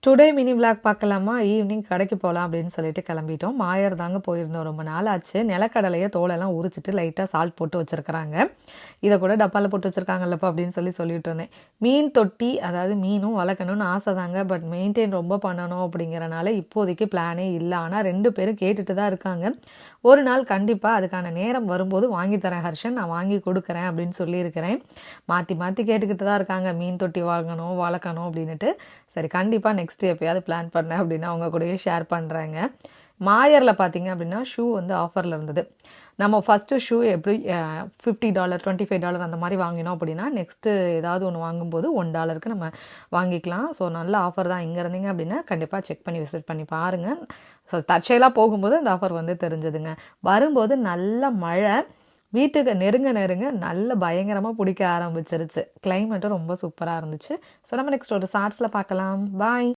Today mini vlog பார்க்கலாமா? Evening கடைக்கு போகலாம் அப்படின்னு சொல்லிட்டு கிளம்பிட்டோம். மாயர் தாங்க போயிருந்தோம். ரொம்ப நாள் ஆச்சு. நிலக்கடலையை தோலெல்லாம் உரிச்சிட்டு லைட்டாக சால்ட் போட்டு வச்சுருக்கிறாங்க. இதை கூட டப்பாவில் போட்டு வச்சுருக்காங்கல்லப்பா அப்படின்னு சொல்லிட்டு இருந்தேன். மீன் தொட்டி, அதாவது மீனும் வளர்க்கணும்னு ஆசை தாங்க. பட் மெயின்டைன் ரொம்ப பண்ணணும் அப்படிங்கிறனால இப்போதைக்கு பிளானே இல்லை. ஆனால் 2 பேரும் கேட்டுட்டு தான் இருக்காங்க. ஒரு நாள் கண்டிப்பாக அதுக்கான நேரம் வரும்போது வாங்கி தரேன் ஹர்ஷன், நான் வாங்கி கொடுக்குறேன் அப்படின்னு சொல்லியிருக்கிறேன். மாற்றி மாற்றி கேட்டுக்கிட்டு தான் இருக்காங்க, மீன் தொட்டி வாங்கணும் வளர்க்கணும் அப்படின்ட்டு. சரி, கண்டிப்பாக நெக்ஸ்ட் எப்போயாவது பிளான் பண்ணேன் அப்படின்னா அவங்க கூடயே ஷேர் பண்ணுறாங்க. மாயரில் பார்த்தீங்க அப்படின்னா ஷூ வந்து ஆஃபரில் இருந்தது. நம்ம ஃபஸ்ட்டு ஷூ எப்படி $50 $25 அந்த மாதிரி வாங்கினோம் அப்படின்னா நெக்ஸ்ட்டு ஏதாவது ஒன்று வாங்கும்போது $1 நம்ம வாங்கிக்கலாம். ஸோ நல்ல ஆஃபர் தான். இங்கே இருந்தீங்க அப்படின்னா கண்டிப்பாக செக் பண்ணி விசிட் பண்ணி பாருங்கள். ஸோ தற்செயலாக போகும்போது அந்த ஆஃபர் வந்து தெரிஞ்சதுங்க. வரும்போது நல்ல மழை, வீட்டுக்கு நெருங்க நல்ல பயங்கரமாக பிடிக்க ஆரம்பிச்சிருச்சு. கிளைமேட்டும் ரொம்ப சூப்பராக இருந்துச்சு. ஸோ நம்ம நெக்ஸ்ட் ஒரு ஷார்ட்ஸில் பார்க்கலாம். பாய்.